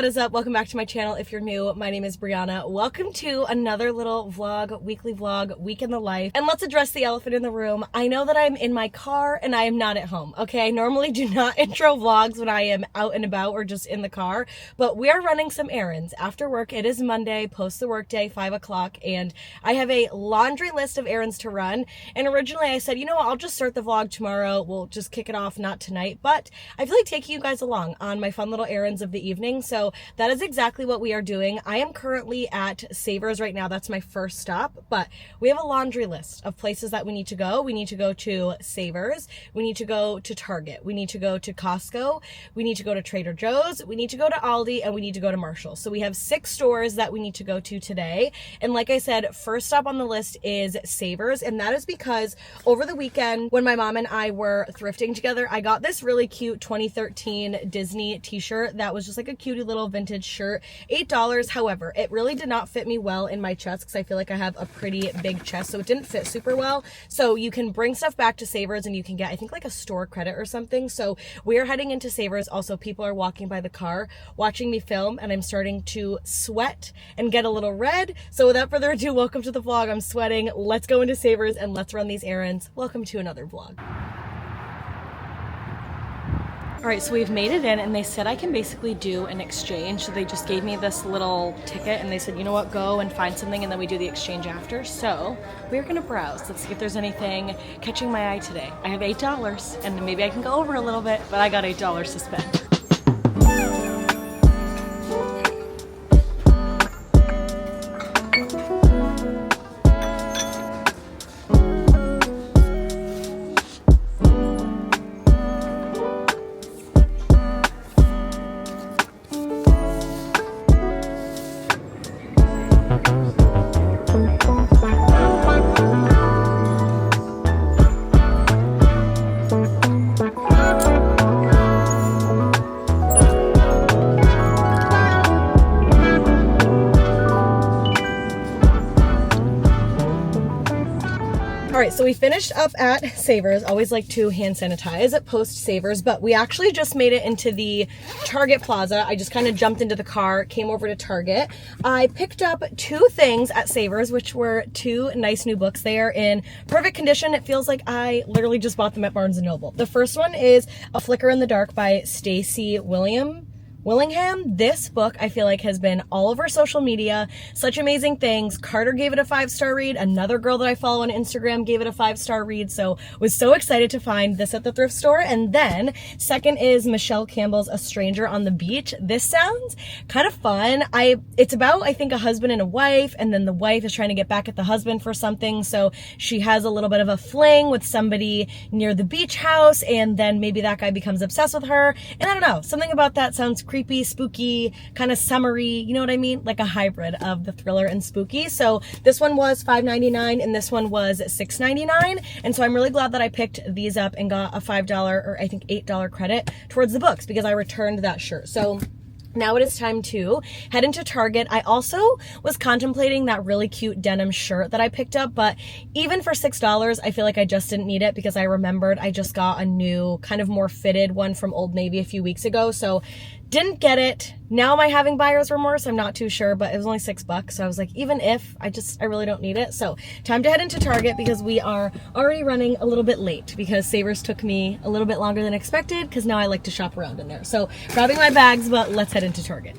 what is up? Welcome back to my channel. If you're new, my name is Brianna. Welcome to another little vlog, weekly vlog, week in the life. And let's address the elephant in the room. I know that I'm in my car and I am not at home, okay? I normally do not intro vlogs when I am out and about or just in the car, but we are running some errands. After work, it is Monday, post the workday, 5 o'clock, and I have a laundry list of errands to run. And originally I said, you know what, I'll just start the vlog tomorrow. We'll just kick it off, not tonight, but I feel like taking you guys along on my fun little errands of the evening. So that is exactly what we are doing. I am currently at Savers right now. That's my first stop, but we have a laundry list of places that we need to go. We need to go to Savers. We need to go to Target. We need to go to Costco. We need to go to Trader Joe's. We need to go to Aldi, and we need to go to Marshall. So we have 6 stores that we need to go to today. And like I said, first stop on the list is Savers. And that is because over the weekend, when my mom and I were thrifting together, I got this really cute 2013 Disney t-shirt that was just like a cutie little vintage shirt, $8. However, it really did not fit me well in my chest because I feel like I have a pretty big chest, so it didn't fit super well. So you can bring stuff back to Savers and you can get, I think, like a store credit or something. So we are heading into Savers. Also, people are walking by the car watching me film, and I'm starting to sweat and get a little red. So without further ado, welcome to the vlog. I'm sweating. Let's go into Savers and let's run these errands. Welcome to another vlog. All right, so we've made it in, and they said I can basically do an exchange. So they just gave me this little ticket and they said, you know what, go and find something and then we do the exchange after. So we're gonna browse. Let's see if there's anything catching my eye today. I have $8 and maybe I can go over a little bit, but I got $8 to spend. All right, so we finished up at Savers. Always like to hand sanitize at post Savers, but we actually just made it into the Target Plaza. I just kind of jumped into the car, came over to Target. I picked up 2 things at Savers, which were 2 nice new books. They are in perfect condition. It feels like I literally just bought them at Barnes & Noble. The first one is A Flicker in the Dark by Stacey Willingham. This book, I feel like, has been all over social media. Such amazing things. Carter gave it a 5-star read. Another girl that I follow on Instagram gave it a 5-star read. So was so excited to find this at the thrift store. And then second is Michelle Campbell's A Stranger on the Beach. This sounds kind of fun. It's about, I think, a husband and a wife, and then the wife is trying to get back at the husband for something. So she has a little bit of a fling with somebody near the beach house, and then maybe that guy becomes obsessed with her. And I don't know, something about that sounds creepy, spooky, kind of summery, you know what I mean? Like a hybrid of the thriller and spooky. So this one was $5.99 and this one was $6.99. And so I'm really glad that I picked these up and got a $5 or I think $8 credit towards the books because I returned that shirt. So now it is time to head into Target. I also was contemplating that really cute denim shirt that I picked up, but even for $6, I feel like I just didn't need it because I remembered I just got a new kind of more fitted one from Old Navy a few weeks ago. So didn't get it. Now am I having buyer's remorse? I'm not too sure, but it was only $6. So I was like, even if, I really don't need it. So time to head into Target because we are already running a little bit late because Savers took me a little bit longer than expected because now I like to shop around in there. So grabbing my bags, but let's head into Target.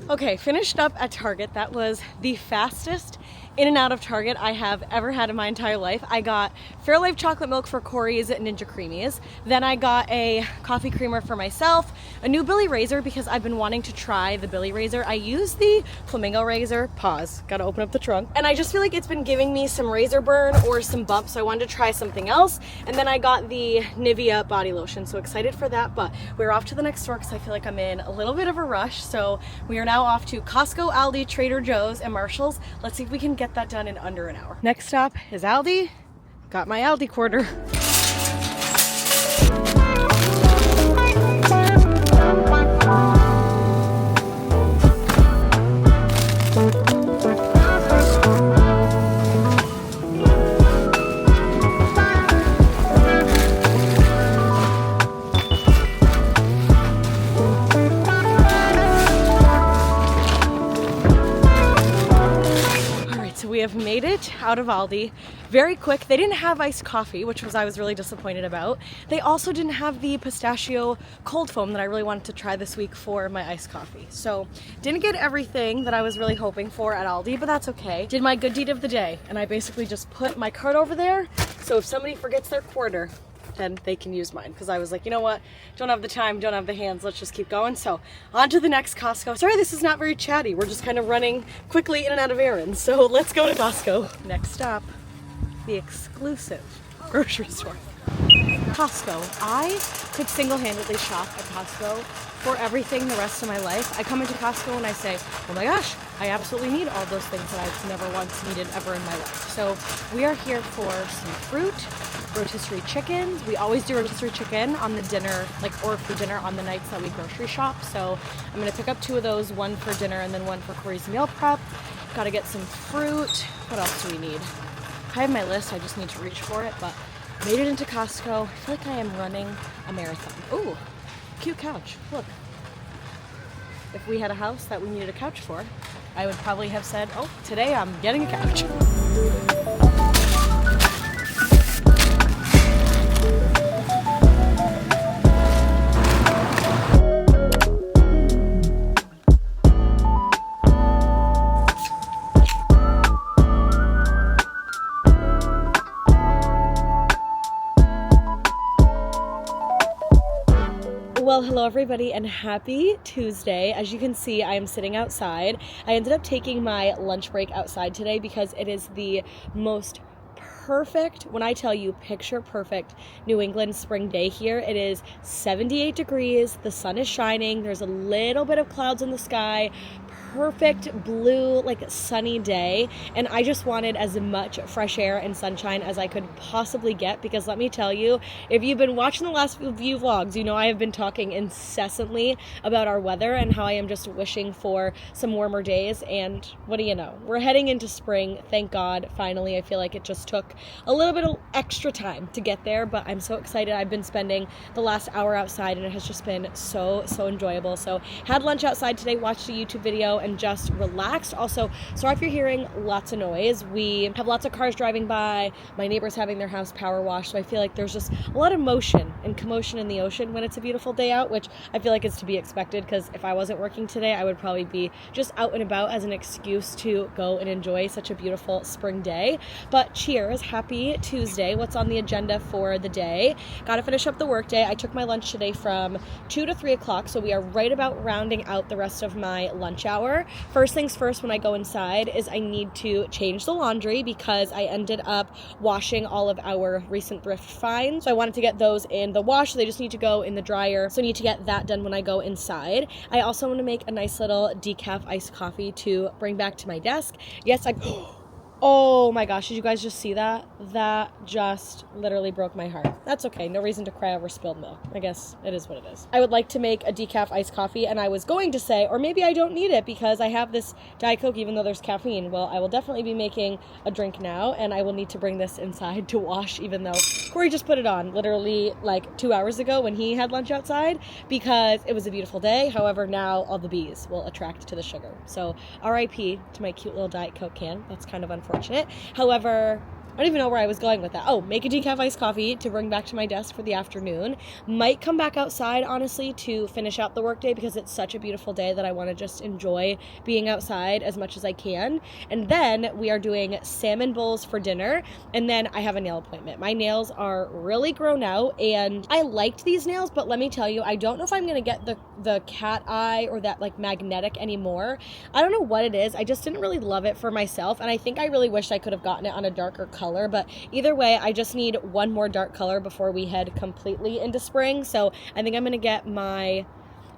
Okay, finished up at Target. That was the fastest in and out of Target I have ever had in my entire life. I got Fairlife chocolate milk for Corey's Ninja Creamies. Then I got a coffee creamer for myself, a new Billy razor because I've been wanting to try the Billy razor. I use the Flamingo razor, gotta open up the trunk. And I just feel like it's been giving me some razor burn or some bumps, so I wanted to try something else. And then I got the Nivea body lotion, so excited for that. But we're off to the next store because I feel like I'm in a little bit of a rush. So we are now off to Costco, Aldi, Trader Joe's, and Marshall's. Let's see if we can get that done in under an hour. Next stop is Aldi. Got my Aldi quarter. have made it out of Aldi very quick. They didn't have iced coffee, which I was really disappointed about. They also didn't have the pistachio cold foam that I really wanted to try this week for my iced coffee. So didn't get everything that I was really hoping for at Aldi, but that's okay. Did my good deed of the day, and I basically just put my cart over there, so if somebody forgets their quarter, then they can use mine, because I was like, you know what, don't have the time, don't have the hands, let's just keep going. So on to the next Costco. Sorry, this is not very chatty. We're just kind of running quickly in and out of errands. So let's go to Costco. Next stop, the exclusive grocery store, Costco. I could single-handedly shop at Costco for everything the rest of my life. I come into Costco and I say, oh my gosh, I absolutely need all those things that I've never once needed ever in my life. So we are here for some fruit, rotisserie chicken. We always do rotisserie chicken on the dinner, or for dinner on the nights that we grocery shop. So I'm gonna pick up 2 of those, one for dinner and then one for Corey's meal prep. Gotta get some fruit. What else do we need? I have my list, I just need to reach for it, but made it into Costco. I feel like I am running a marathon. Ooh, cute couch, look. If we had a house that we needed a couch for, I would probably have said, oh, today I'm getting a couch. Well, hello everybody and happy Tuesday. As you can see, I am sitting outside. I ended up taking my lunch break outside today because it is the most perfect, when I tell you picture perfect New England spring day here. It is 78 degrees, the sun is shining, there's a little bit of clouds in the sky, perfect blue, sunny day, and I just wanted as much fresh air and sunshine as I could possibly get, because let me tell you, if you've been watching the last few vlogs, you know I have been talking incessantly about our weather and how I am just wishing for some warmer days, and what do you know, we're heading into spring, thank God, finally. I feel like it just took a little bit of extra time to get there, but I'm so excited. I've been spending the last hour outside and it has just been so enjoyable. So had lunch outside today, watched a YouTube video, and just relaxed. Also, sorry if you're hearing lots of noise. We have lots of cars driving by. My neighbor's having their house power washed, so I feel like there's just a lot of motion and commotion in the ocean when it's a beautiful day out, which I feel like is to be expected, because if I wasn't working today, I would probably be just out and about as an excuse to go and enjoy such a beautiful spring day. But cheers, happy Tuesday. What's on the agenda for the day? Gotta finish up the workday. I took my lunch today from 2 to 3 o'clock, so we are right about rounding out the rest of my lunch hour. First things first, when I go inside, is I need to change the laundry because I ended up washing all of our recent Thrift finds. So I wanted to get those in the wash, so they just need to go in the dryer. So I need to get that done when I go inside. I also want to make a nice little decaf iced coffee to bring back to my desk. Yes, oh my gosh, did you guys just see that? That just literally broke my heart. That's okay, no reason to cry over spilled milk. I guess it is what it is. I would like to make a decaf iced coffee, and I was going to say, or maybe I don't need it because I have this Diet Coke even though there's caffeine. Well, I will definitely be making a drink now, and I will need to bring this inside to wash, even though Corey just put it on literally 2 hours ago when he had lunch outside, because it was a beautiful day. However, now all the bees will attract to the sugar. So RIP to my cute little Diet Coke can. That's kind of unfortunate. However, I don't even know where I was going with that. Oh, make a decaf iced coffee to bring back to my desk for the afternoon. Might come back outside, honestly, to finish out the workday because it's such a beautiful day that I want to just enjoy being outside as much as I can. And then we are doing salmon bowls for dinner, and then I have a nail appointment. My nails are really grown out, and I liked these nails, but let me tell you, I don't know if I'm going to get the cat eye or that magnetic anymore. I don't know what it is. I just didn't really love it for myself, and I think I really wish I could have gotten it on a darker color, but either way, I just need one more dark color before we head completely into spring. So I think I'm gonna get my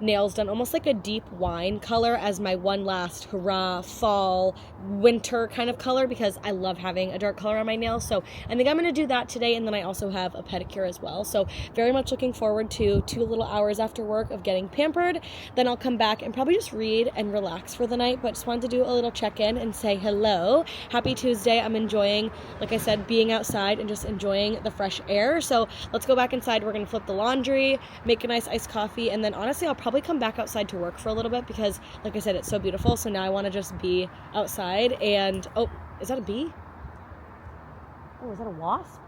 nails done almost like a deep wine color as my one last hurrah fall winter kind of color, because I love having a dark color on my nails. So I think I'm going to do that today, and then I also have a pedicure as well. So very much looking forward to 2 little hours after work of getting pampered. Then I'll come back and probably just read and relax for the night, but just wanted to do a little check-in and say hello. Happy Tuesday. I'm enjoying, like I said, being outside and just enjoying the fresh air. So let's go back inside. We're going to flip the laundry, make a nice iced coffee, and then honestly I'll probably come back outside to work for a little bit because, like I said, it's so beautiful. So now I want to just be outside, and oh, Is that a bee? Oh, is that a wasp?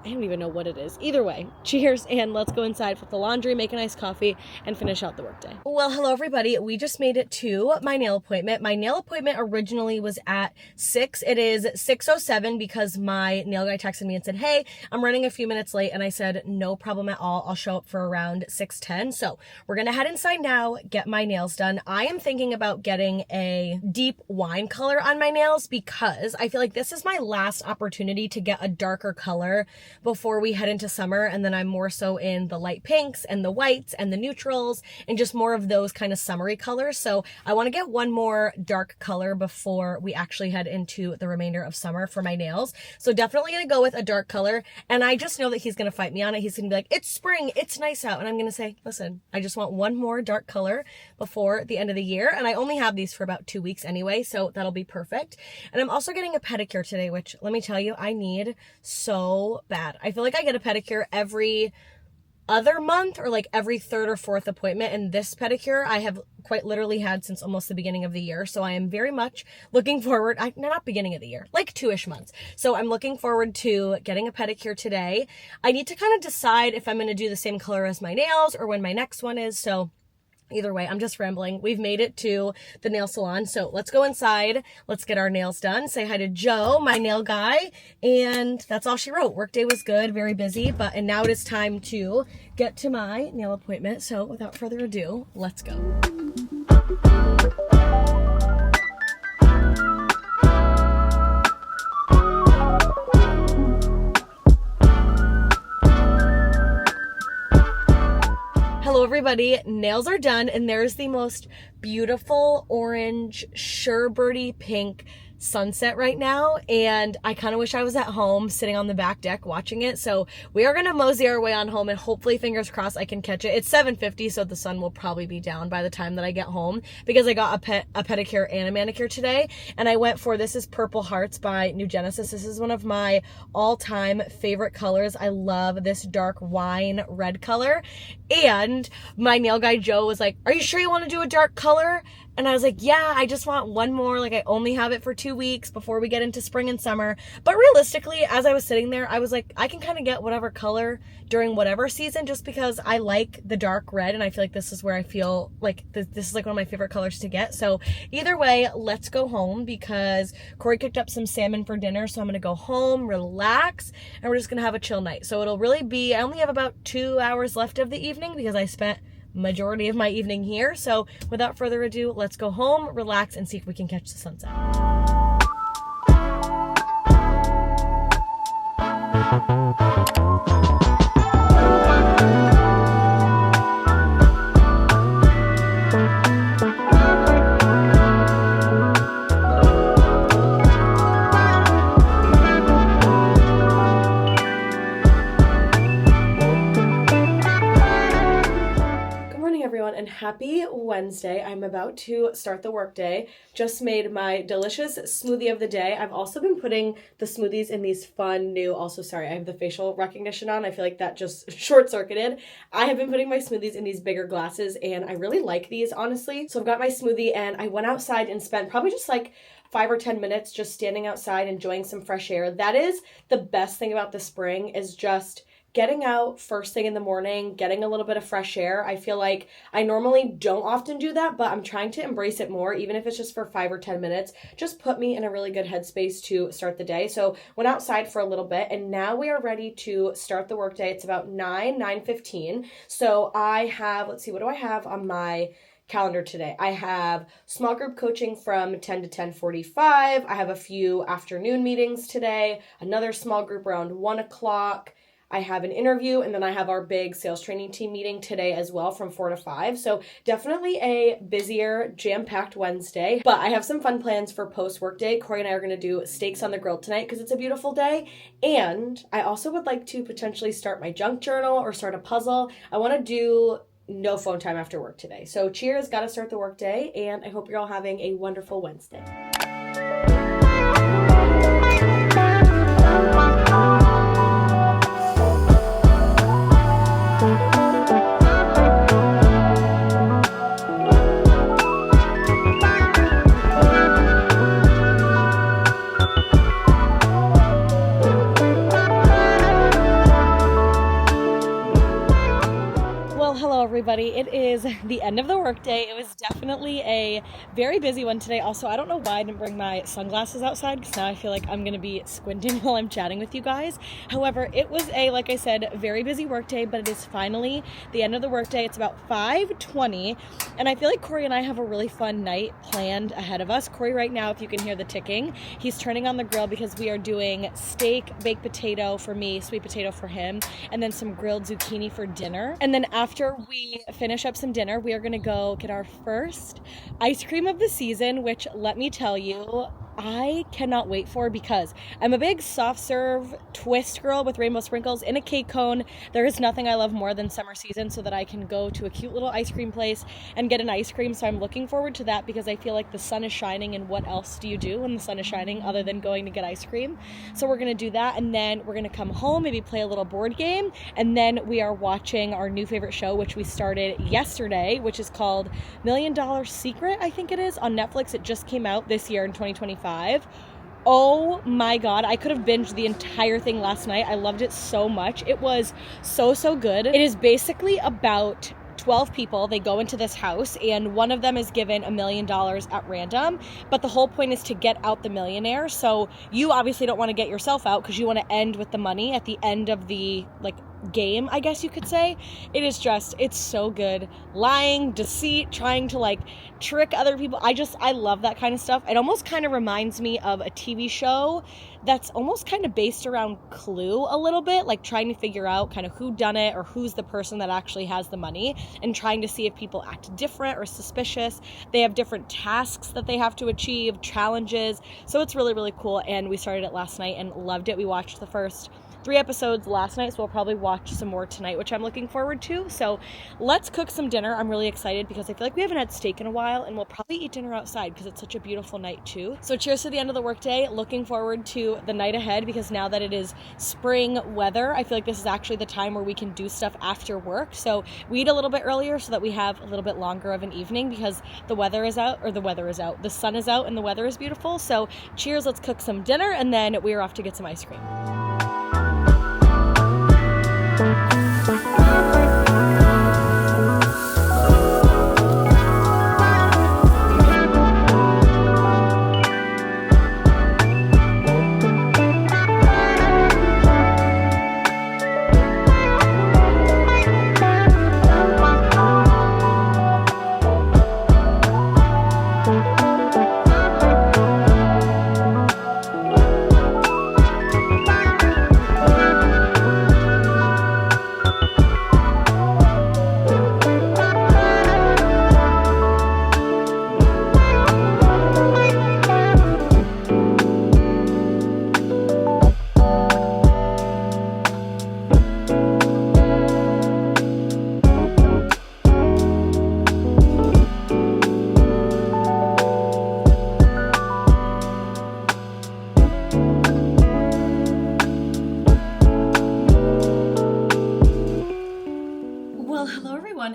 I don't even know what it is. Either way, cheers, and let's go inside, put the laundry, make a nice coffee, and finish out the workday. Well, hello everybody. We just made it to my nail appointment. My nail appointment originally was at 6. It is 6:07 because my nail guy texted me and said, hey, I'm running a few minutes late, and I said, no problem at all. I'll show up for around 6:10. So we're gonna head inside now, get my nails done. I am thinking about getting a deep wine color on my nails because I feel like this is my last opportunity to get a darker color before we head into summer, and then I'm more so in the light pinks and the whites and the neutrals and just more of those kind of summery colors. So I want to get one more dark color before we actually head into the remainder of summer for my nails. So definitely gonna go with a dark color, and I just know that he's gonna fight me on it. He's gonna be like, it's spring, it's nice out, and I'm gonna say, listen, I just want one more dark color before the end of the year, and I only have these for about 2 weeks anyway, so that'll be perfect. And I'm also getting a pedicure today, which let me tell you, I need so bad. I feel like I get a pedicure every other month or like every third or fourth appointment, and this pedicure I have quite literally had since almost the beginning of the year. So I am very much looking forward, not beginning of the year, like 2-ish months. So I'm looking forward to getting a pedicure today. I need to kind of decide if I'm going to do the same color as my nails or when my next one is. So either way, I'm just rambling. We've made it to the nail salon. So let's go inside. Let's get our nails done. Say hi to Joe, my nail guy. And that's all she wrote. Workday was good, very busy, and now it is time to get to my nail appointment. So without further ado, let's go. Hello everybody, nails are done, and there's the most beautiful orange sherbirdy pink sunset right now, and I kind of wish I was at home sitting on the back deck watching it. So we are gonna mosey our way on home, and hopefully, fingers crossed, I can catch it. It's 7:50, so the sun will probably be down by the time that I get home, because I got a pedicure and a manicure today, and I went for, this is Purple Hearts by New Genesis. This is one of my all-time favorite colors. I love this dark wine red color, and my nail guy Joe was like, are you sure you want to do a dark color? And I was like, yeah, I just want one more. Like, I only have it for 2 weeks before we get into spring and summer. But realistically, as I was sitting there, I was like, I can kind of get whatever color during whatever season, just because I like the dark red, and I feel like this is where I feel like this is like one of my favorite colors to get. So either way, let's go home, because Corey cooked up some salmon for dinner. So I'm going to go home, relax, and we're just going to have a chill night. So it'll really be, I only have about 2 hours left of the evening because I spent majority of my evening here. So without further ado, let's go home, relax, and see if we can catch the sunset. And happy Wednesday. I'm about to start the workday. Just made my delicious smoothie of the day. I've also been putting the smoothies in these fun new, also sorry, I have the facial recognition on. I feel like that just short-circuited. I have been putting my smoothies in these bigger glasses, and I really like these, honestly. So I've got my smoothie, and I went outside and spent probably just like 5 or 10 minutes just standing outside enjoying some fresh air. That is the best thing about the spring, is just getting out first thing in the morning, getting a little bit of fresh air. I feel like I normally don't often do that, but I'm trying to embrace it more, even if it's just for 5 or 10 minutes. Just put me in a really good headspace to start the day. So went outside for a little bit, and now we are ready to start the workday. It's about 9:15. So I have, let's see, what do I have on my calendar today? I have small group coaching from 10 to 10:45. I have a few afternoon meetings today, another small group around 1 o'clock. I have an interview, and then I have our big sales training team meeting today as well from 4 to 5. So definitely a busier, jam-packed Wednesday. But I have some fun plans for post-workday. Corey and I are going to do steaks on the grill tonight because it's a beautiful day. And I also would like to potentially start my junk journal or start a puzzle. I want to do no phone time after work today. So cheers, got to start the workday, and I hope you're all having a wonderful Wednesday. is the end of the workday. It was definitely a very busy one today. Also, I don't know why I didn't bring my sunglasses outside because now I feel like I'm going to be squinting while I'm chatting with you guys. However, it was like I said, very busy workday, but it is finally the end of the workday. It's about 5:20, and I feel like Corey and I have a really fun night planned ahead of us. Corey right now, if you can hear the ticking, he's turning on the grill because we are doing steak, baked potato for me, sweet potato for him, and then some grilled zucchini for dinner. And then after we finish up some dinner, we are going to go get our first ice cream of the season, which, let me tell you, I cannot wait for because I'm a big soft serve twist girl with rainbow sprinkles in a cake cone. There is nothing I love more than summer season so that I can go to a cute little ice cream place and get an ice cream. So I'm looking forward to that because I feel like the sun is shining, and what else do you do when the sun is shining other than going to get ice cream? So we're going to do that, and then we're going to come home, maybe play a little board game, and then we are watching our new favorite show, which we started yesterday, which is called $1 Million Secret, I think it is, on Netflix. It just came out this year in 2025. Oh my God, I could have binged the entire thing last night. I loved it so much. It was so good. It is basically about 12 people. They go into this house and one of them is given $1 million at random, but the whole point is to get out the millionaire. So you obviously don't want to get yourself out because you want to end with the money at the end of the game, I guess you could say. It's so good. Lying, deceit, trying to trick other people. I love that kind of stuff. It almost kind of reminds me of a TV show that's almost kind of based around Clue a little bit, like trying to figure out kind of who done it or who's the person that actually has the money and trying to see if people act different or suspicious. They have different tasks that they have to achieve, challenges. So it's really cool, and we started it last night and loved it. We watched the first 3 episodes last night, so we'll probably watch some more tonight, which I'm looking forward to. So let's cook some dinner. I'm really excited because I feel like we haven't had steak in a while, and we'll probably eat dinner outside because it's such a beautiful night too. So cheers to the end of the workday. Looking forward to the night ahead because now that it is spring weather, I feel like this is actually the time where we can do stuff after work. So we eat a little bit earlier so that we have a little bit longer of an evening because the sun is out and the weather is beautiful. So cheers, let's cook some dinner, and then we're off to get some ice cream.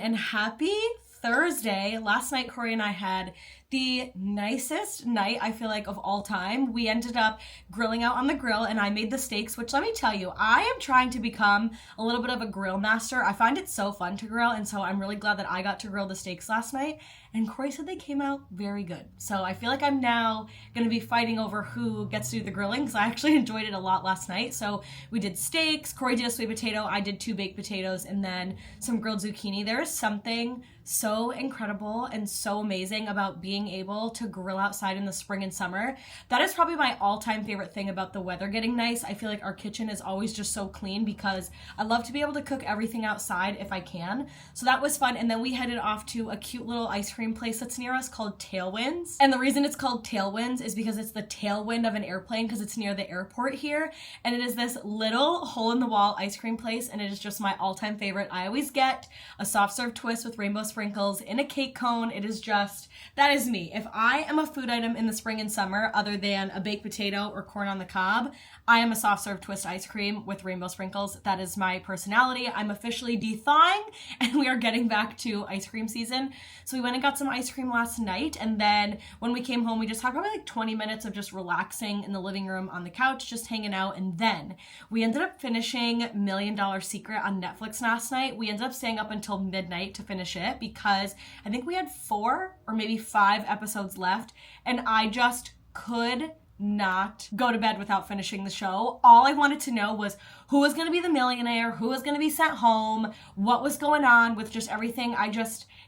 And happy Thursday. Last night, Corey and I had the nicest night, I feel like, of all time. We ended up grilling out on the grill, and I made the steaks, which, let me tell you, I am trying to become a little bit of a grill master. I find it so fun to grill, and so I'm really glad that I got to grill the steaks last night. And Corey said they came out very good. So I feel like I'm now going to be fighting over who gets to do the grilling because I actually enjoyed it a lot last night. So we did steaks, Corey did a sweet potato, I did 2 baked potatoes, and then some grilled zucchini. There is something so incredible and so amazing about being able to grill outside in the spring and summer. That is probably my all-time favorite thing about the weather getting nice. I feel like our kitchen is always just so clean because I love to be able to cook everything outside if I can. So that was fun. And then we headed off to a cute little ice cream place that's near us called Tailwinds. And the reason it's called Tailwinds is because it's the tailwind of an airplane because it's near the airport here. And it is this little hole-in-the-wall ice cream place, and it is just my all-time favorite. I always get a soft serve twist with rainbow sprinkles in a cake cone. It is just, that is is me. If I am a food item in the spring and summer other than a baked potato or corn on the cob, I am a soft serve twist ice cream with rainbow sprinkles. That is my personality. I'm officially de-thawing and we are getting back to ice cream season. So we went and got some ice cream last night, and then when we came home, we just had probably like 20 minutes of just relaxing in the living room on the couch, just hanging out, and then we ended up finishing $1 Million Secret on Netflix last night. We ended up staying up until midnight to finish it because I think we had 4 or maybe 5 episodes left, and I just could not go to bed without finishing the show. All I wanted to know was who was going to be the millionaire, who was going to be sent home, what was going on with just everything.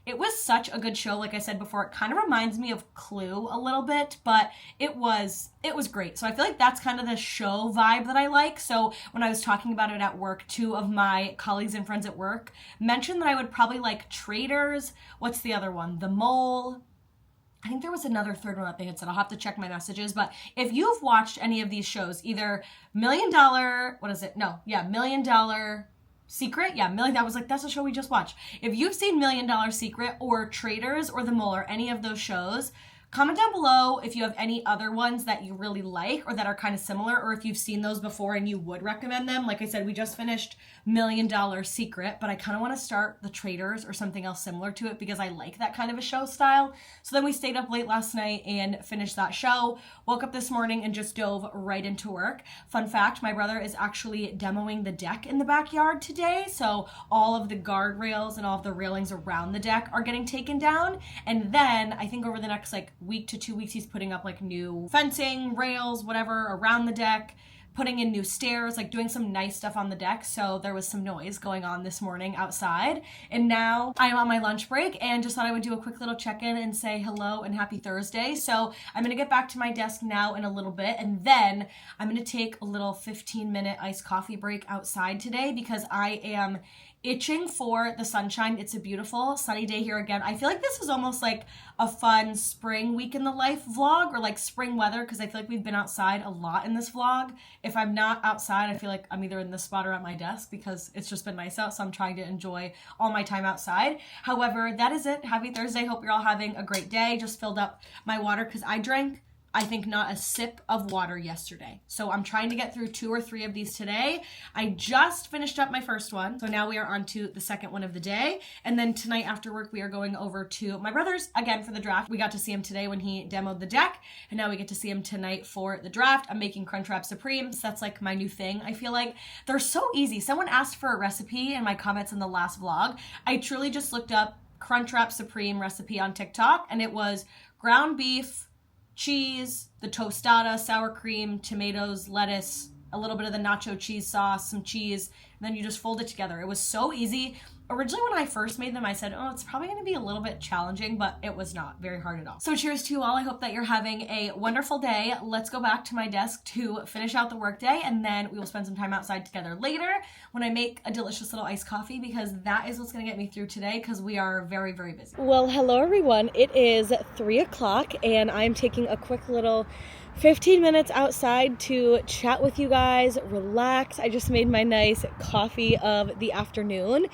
It was such a good show. Like I said before, it kind of reminds me of Clue a little bit, but it was great. So I feel like that's kind of the show vibe that I like. So when I was talking about it at work, 2 of my colleagues and friends at work mentioned that I would probably like Traders. What's the other one? The Mole. I think there was another third one that they had said. I'll have to check my messages. But if you've watched any of these shows, either $1 Million, $1 Million Secret, that's the show we just watched. If you've seen $1 Million Secret or Traders or The Mole or any of those shows, comment down below if you have any other ones that you really like or that are kind of similar, or if you've seen those before and you would recommend them. Like I said, we just finished $1 Million Secret, but I kind of want to start The Traders or something else similar to it because I like that kind of a show style. So then we stayed up late last night and finished that show. Woke up this morning and just dove right into work. Fun fact, my brother is actually demoing the deck in the backyard today. So all of the guardrails and all of the railings around the deck are getting taken down. And then I think over the next week to 2 weeks, he's putting up new fencing, rails, whatever around the deck, putting in new stairs, doing some nice stuff on the deck. So there was some noise going on this morning outside. And now I am on my lunch break and just thought I would do a quick little check-in and say hello and happy Thursday. So I'm going to get back to my desk now in a little bit, and then I'm going to take a little 15-minute iced coffee break outside today because I am itching for the sunshine. It's a beautiful sunny day here again. I feel like this is almost like a fun spring week in the life vlog, or spring weather, because I feel like we've been outside a lot in this vlog. If I'm not outside, I feel like I'm either in this spot or at my desk because it's just been nice out, so I'm trying to enjoy all my time outside. However, that is it. Happy Thursday. Hope you're all having a great day. Just filled up my water because I drank, I think, not a sip of water yesterday. So I'm trying to get through 2 or 3 of these today. I just finished up my first one. So now we are on to the second one of the day. And then tonight after work, we are going over to my brother's again for the draft. We got to see him today when he demoed the deck. And now we get to see him tonight for the draft. I'm making Crunchwrap Supremes. That's my new thing. I feel like they're so easy. Someone asked for a recipe in my comments in the last vlog. I truly just looked up Crunchwrap Supreme recipe on TikTok, and it was ground beef, cheese, the tostada, sour cream, tomatoes, lettuce, a little bit of the nacho cheese sauce, some cheese, and then you just fold it together. It was so easy. Originally, when I first made them, I said, oh, it's probably going to be a little bit challenging, but it was not very hard at all. So cheers to you all. I hope that you're having a wonderful day. Let's go back to my desk to finish out the workday, and then we will spend some time outside together later when I make a delicious little iced coffee, because that is what's going to get me through today because we are very, very busy. Well, hello, everyone. It is 3 o'clock, and I'm taking a quick little 15 minutes outside to chat with you guys, relax. I just made my nice coffee of the afternoon.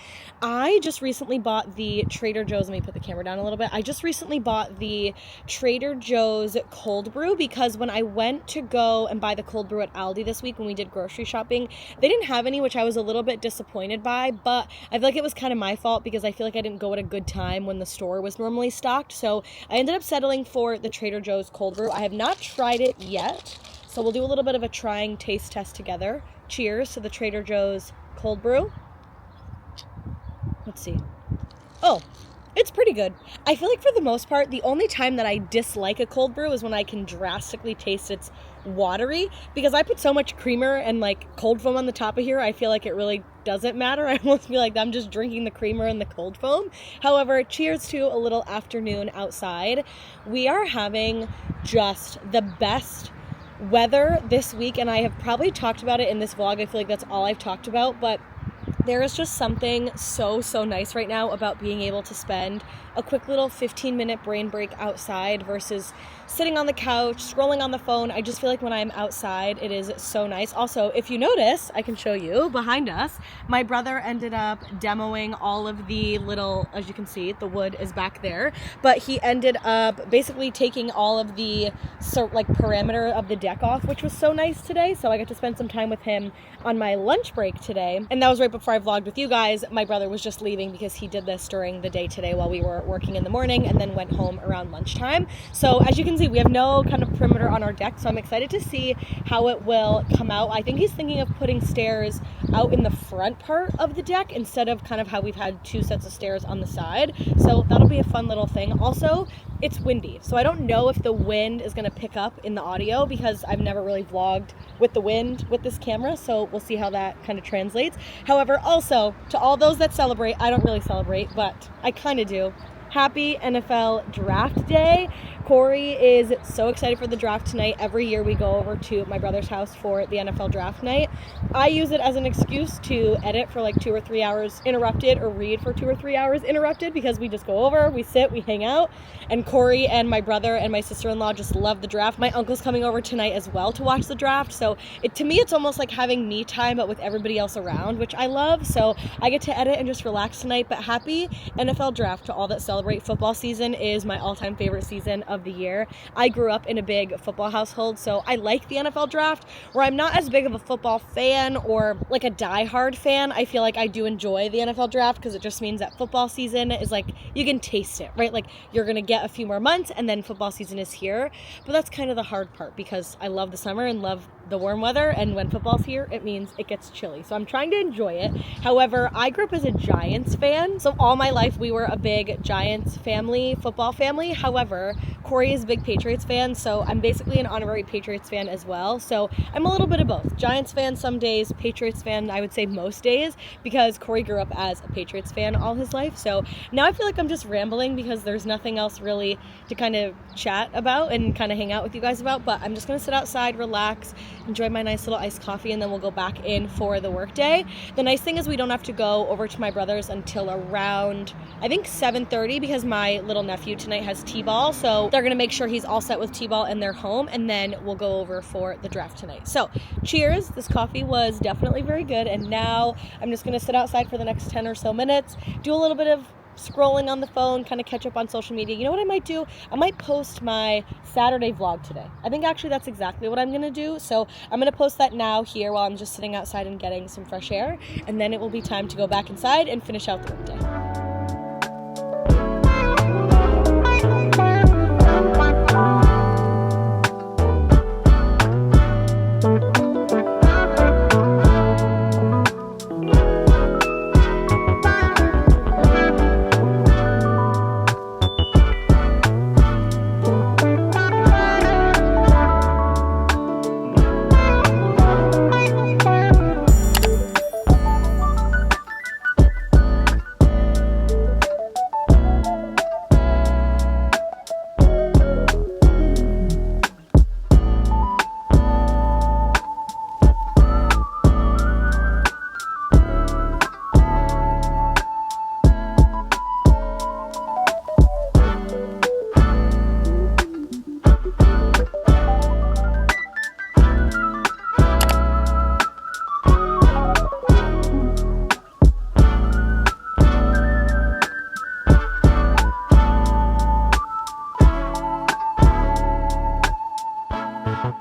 I just recently bought the Trader Joe's, let me put the camera down a little bit. I just recently bought the Trader Joe's cold brew because when I went to go and buy the cold brew at Aldi this week when we did grocery shopping, they didn't have any, which I was a little bit disappointed by, but I feel like it was kind of my fault because I feel like I didn't go at a good time when the store was normally stocked. So I ended up settling for the Trader Joe's cold brew. I have not tried it yet, so we'll do a little bit of a trying taste test together. Cheers to the Trader Joe's cold brew. Let's see. Oh, it's pretty good. I feel like for the most part, the only time that I dislike a cold brew is when I can drastically taste it's watery, because I put so much creamer and cold foam on the top of here, I feel like it really doesn't matter. I almost feel like I'm just drinking the creamer and the cold foam. However, cheers to a little afternoon outside. We are having just the best weather this week, and I have probably talked about it in this vlog. I feel like that's all I've talked about, but there is just something so nice right now about being able to spend a quick little 15-minute brain break outside versus sitting on the couch, scrolling on the phone. I just feel like when I'm outside, it is so nice. Also, if you notice, I can show you behind us, my brother ended up demoing all of the little, as you can see, the wood is back there, but he ended up basically taking all of the perimeter of the deck off, which was so nice today. So I got to spend some time with him on my lunch break today. And that was right before I vlogged with you guys. My brother was just leaving because he did this during the day today while we were working in the morning, and then went home around lunchtime. So as you can see, we have no kind of perimeter on our deck, so I'm excited to see how it will come out. I think he's thinking of putting stairs out in the front part of the deck instead of kind of how we've had two sets of stairs on the side. So that'll be a fun little thing. Also, it's windy, so I don't know if the wind is going to pick up in the audio because I've never really vlogged with the wind with this camera, so we'll see how that kind of translates. However, also, to all those that celebrate, I don't really celebrate, but I kind of do. Happy NFL Draft Day. Corey is so excited for the draft tonight. Every year we go over to my brother's house for the NFL draft night. I use it as an excuse to edit for like 2 or 3 hours interrupted, or read for 2 or 3 hours interrupted, because we just go over, we sit, we hang out, and Corey and my brother and my sister-in-law just love the draft. My uncle's coming over tonight as well to watch the draft, so to me it's almost like having me time but with everybody else around, which I love. So I get to edit and just relax tonight. But happy NFL draft to all that celebrate. Football season is my all-time favorite season of the year. I grew up in a big football household, so I like the NFL draft, where I'm not as big of a football fan or like a die-hard fan. I feel like I do enjoy the NFL draft because it just means that football season is like, you can taste it, right? Like you're gonna get a few more months and then football season is here. But that's kind of the hard part, because I love the summer and love the warm weather, and when football's here, it means it gets chilly. So I'm trying to enjoy it. However, I grew up as a Giants fan, so all my life we were a big Giants family, football family. However, Corey is a big Patriots fan, so I'm basically an honorary Patriots fan as well. So I'm a little bit of both. Giants fan some days, Patriots fan I would say most days, because Corey grew up as a Patriots fan all his life. So now I feel like I'm just rambling because there's nothing else really to kind of chat about and kind of hang out with you guys about. But I'm just gonna sit outside, relax, enjoy my nice little iced coffee, and then we'll go back in for the workday. The nice thing is we don't have to go over to my brother's until around, I think 7:30, because my little nephew tonight has t-ball, so they're gonna make sure he's all set with t-ball and they're home, and then we'll go over for the draft tonight. So cheers. This coffee was definitely very good, and now I'm just gonna sit outside for the next 10 or so minutes, do a little bit of scrolling on the phone, kind of catch up on social media. You know what I might do? I might post my Saturday vlog today. I think actually that's exactly what I'm gonna do. So I'm gonna post that now here while I'm just sitting outside and getting some fresh air, and then it will be time to go back inside and finish out the workday.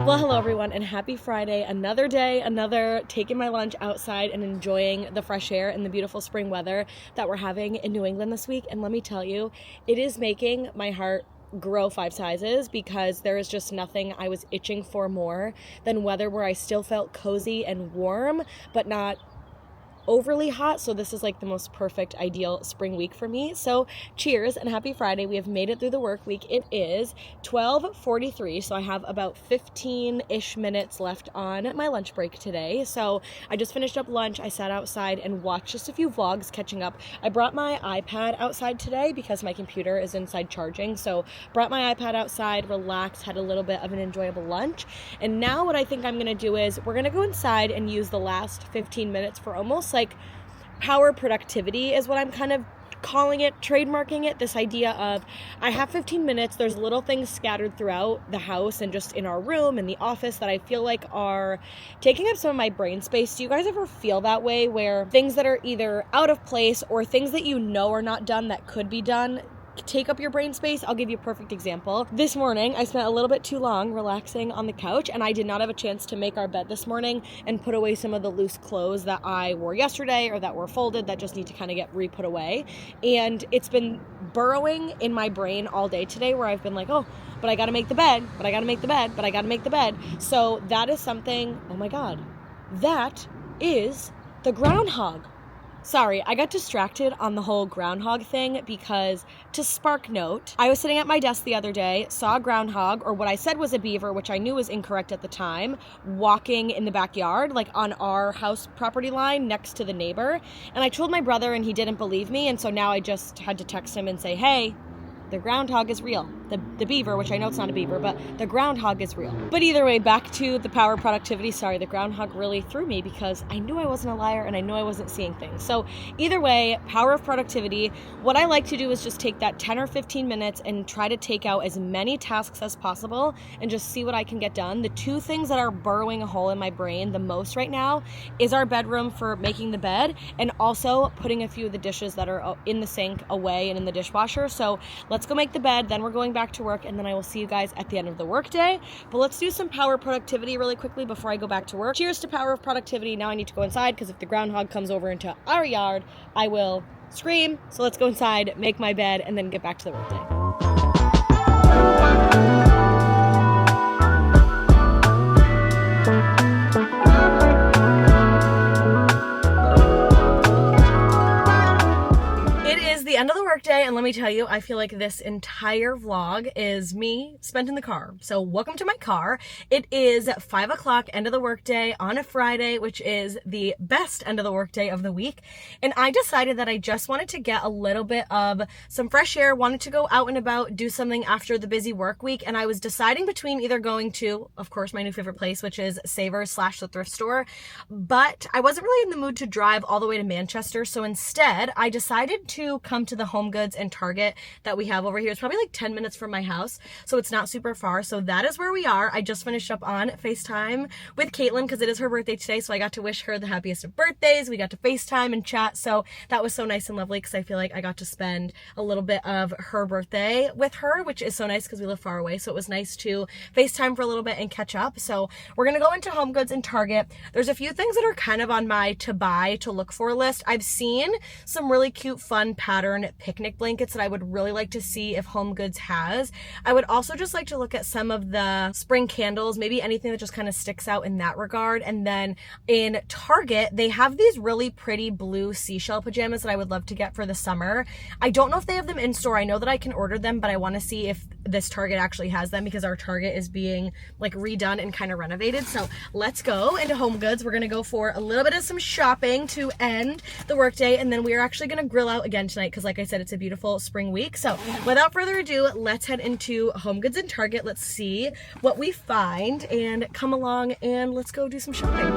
Well, hello everyone, and happy Friday. Another day, another taking my lunch outside and enjoying the fresh air and the beautiful spring weather that we're having in New England this week. And let me tell you, it is making my heart grow 5 sizes, because there is just nothing I was itching for more than weather where I still felt cozy and warm, but not overly hot. So this is like the most perfect, ideal spring week for me. So cheers and happy Friday. We have made it through the work week. It is 12:43, so I have about 15-ish minutes left on my lunch break today. So I just finished up lunch. I sat outside and watched just a few vlogs catching up. I brought my iPad outside today because my computer is inside charging. So brought my iPad outside, relaxed, had a little bit of an enjoyable lunch. And now what I think I'm gonna do is we're gonna go inside and use the last 15 minutes for almost like power productivity is what I'm kind of calling it, trademarking it, this idea of I have 15 minutes, there's little things scattered throughout the house and just in our room, in the office, that I feel like are taking up some of my brain space. Do you guys ever feel that way, where things that are either out of place or things that you know are not done that could be done take up your brain space? I'll give you a perfect example. This morning, I spent a little bit too long relaxing on the couch, and I did not have a chance to make our bed this morning and put away some of the loose clothes that I wore yesterday or that were folded that just need to kind of get re-put away. And it's been burrowing in my brain all day today, where I've been like, oh, but I gotta make the bed, but I gotta make the bed, but I gotta make the bed. So that is something, oh my God, that is the groundhog. Sorry, I got distracted on the whole groundhog thing because, to spark note, I was sitting at my desk the other day, saw a groundhog, or what I said was a beaver, which I knew was incorrect at the time, walking in the backyard, like on our house property line next to the neighbor. And I told my brother and he didn't believe me, and so now I just had to text him and say, hey, the groundhog is real. The beaver, which I know it's not a beaver, but the groundhog is real. But either way, back to the power of productivity. Sorry, the groundhog really threw me because I knew I wasn't a liar and I knew I wasn't seeing things. So either way, power of productivity. What I like to do is just take that 10 or 15 minutes and try to take out as many tasks as possible and just see what I can get done. The two things that are burrowing a hole in my brain the most right now is our bedroom for making the bed, and also putting a few of the dishes that are in the sink away and in the dishwasher. So let's go make the bed, then we're going back to work, and then I will see you guys at the end of the workday. But let's do some power productivity really quickly before I go back to work. Cheers to power of productivity. Now I need to go inside because if the groundhog comes over into our yard, I will scream. So let's go inside, make my bed, and then get back to the workday. The end of the workday, and let me tell you, I feel like this entire vlog is me spent in the car. So welcome to my car. It is 5 o'clock, end of the workday on a Friday, which is the best end of the workday of the week. And I decided that I just wanted to get a little bit of some fresh air, wanted to go out and about, do something after the busy work week. And I was deciding between either going to, of course, my new favorite place, which is Savers / the thrift store. But I wasn't really in the mood to drive all the way to Manchester. So instead, I decided to come to the Home Goods and Target that we have over here. It's probably like 10 minutes from my house, so it's not super far. So that is where we are. I just finished up on FaceTime with Caitlin because it is her birthday today, so I got to wish her the happiest of birthdays. We got to FaceTime and chat, so that was so nice and lovely because I feel like I got to spend a little bit of her birthday with her, which is so nice because we live far away, so it was nice to FaceTime for a little bit and catch up. So we're gonna go into Home Goods and Target. There's a few things that are kind of on my to buy, to look for list. I've seen some really cute, fun pattern picnic blankets that I would really like to see if Home Goods has. I would also just like to look at some of the spring candles, maybe anything that just kind of sticks out in that regard. And then in Target, they have these really pretty blue seashell pajamas that I would love to get for the summer. I don't know if they have them in store. I know that I can order them, but I want to see if this Target actually has them because our Target is being like redone and kind of renovated. So let's go into Home Goods. We're going to go for a little bit of some shopping to end the workday, and then we are actually going to grill out again tonight because like I said, it's a beautiful spring week. So without further ado, let's head into Home Goods and Target. Let's see what we find and come along and let's go do some shopping.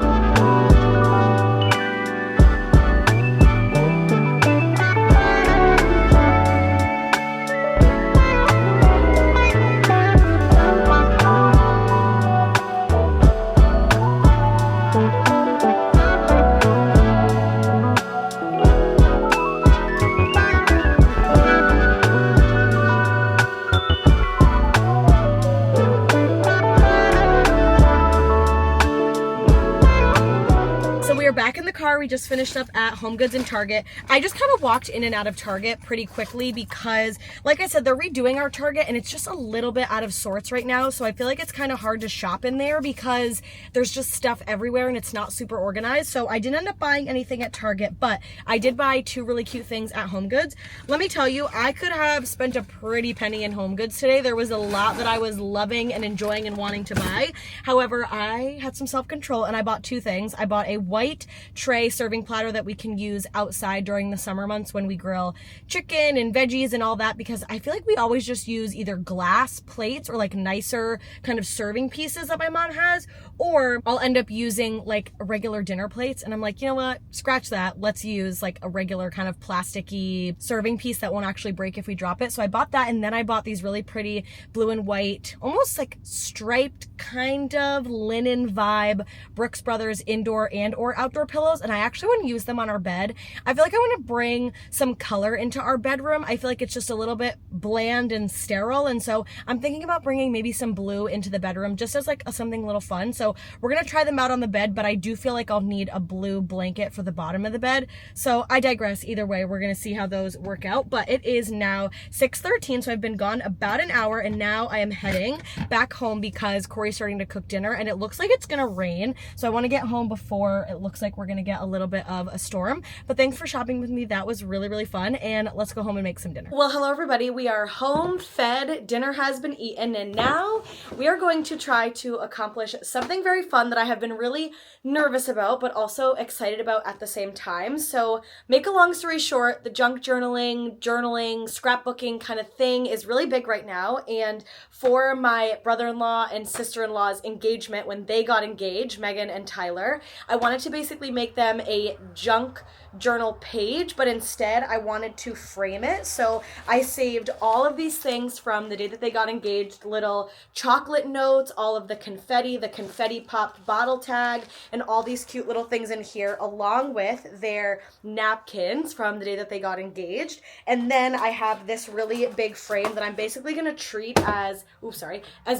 Back in the car, we just finished up at Home Goods and Target. I just kind of walked in and out of Target pretty quickly because, like I said, they're redoing our Target and it's just a little bit out of sorts right now. So I feel like it's kind of hard to shop in there because there's just stuff everywhere and it's not super organized. So I didn't end up buying anything at Target, but I did buy two really cute things at Home Goods. Let me tell you, I could have spent a pretty penny in Home Goods today. There was a lot that I was loving and enjoying and wanting to buy. However, I had some self-control and I bought two things. I bought a white tray serving platter that we can use outside during the summer months when we grill chicken and veggies and all that, because I feel like we always just use either glass plates or like nicer kind of serving pieces that my mom has, or I'll end up using like regular dinner plates, and I'm like, you know what, scratch that, let's use like a regular kind of plasticky serving piece that won't actually break if we drop it. So I bought that, and then I bought these really pretty blue and white, almost like striped kind of linen vibe Brooks Brothers indoor and or outdoor pillows, and I actually want to use them on our bed. I feel like I want to bring some color into our bedroom. I feel like it's just a little bit bland and sterile, and so I'm thinking about bringing maybe some blue into the bedroom just as like something a little fun. So we're gonna try them out on the bed, but I do feel like I'll need a blue blanket for the bottom of the bed. So I digress. Either way, we're gonna see how those work out. But it is now 6:13, so I've been gone about an hour, and now I am heading back home because Corey's starting to cook dinner, and it looks like it's gonna rain. So I want to get home before it looks like we're gonna get a little bit of a storm. But thanks for shopping with me. That was really, really fun. And let's go home and make some dinner. Well, hello everybody. We are home, fed, dinner has been eaten, and now we are going to try to accomplish something very fun that I have been really nervous about, but also excited about at the same time. So make a long story short, the junk journaling, scrapbooking kind of thing is really big right now. And for my brother-in-law and sister-in-law's engagement, when they got engaged, Megan and Tyler, I wanted to basically make them a junk journal page, but instead I wanted to frame it. So I saved all of these things from the day that they got engaged, little chocolate notes, all of the confetti popped bottle tag, and all these cute little things in here, along with their napkins from the day that they got engaged. And then I have this really big frame that I'm basically going to treat as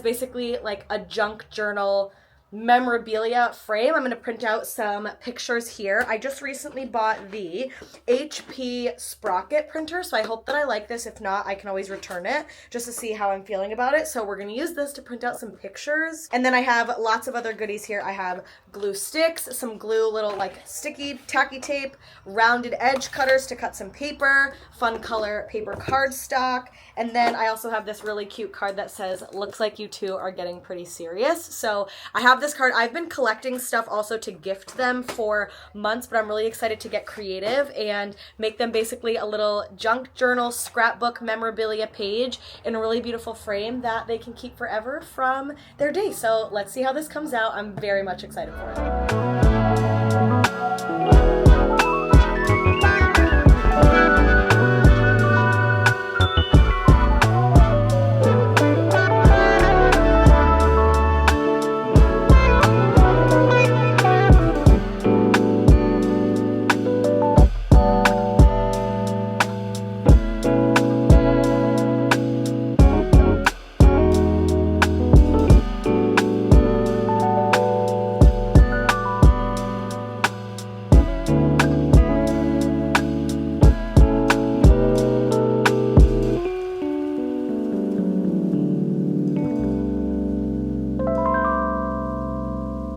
basically like a junk journal memorabilia frame. I'm going to print out some pictures here. I just recently bought the HP Sprocket printer, so I hope that I like this. If not, I can always return it just to see how I'm feeling about it. So we're going to use this to print out some pictures. And then I have lots of other goodies here. I have glue sticks, some glue, little like sticky tacky tape, rounded edge cutters to cut some paper, fun color paper cardstock, and then I also have this really cute card that says, "Looks like you two are getting pretty serious." So I have this card. I've been collecting stuff also to gift them for months, but I'm really excited to get creative and make them basically a little junk journal scrapbook memorabilia page in a really beautiful frame that they can keep forever from their day. So let's see how this comes out. I'm very much excited for it.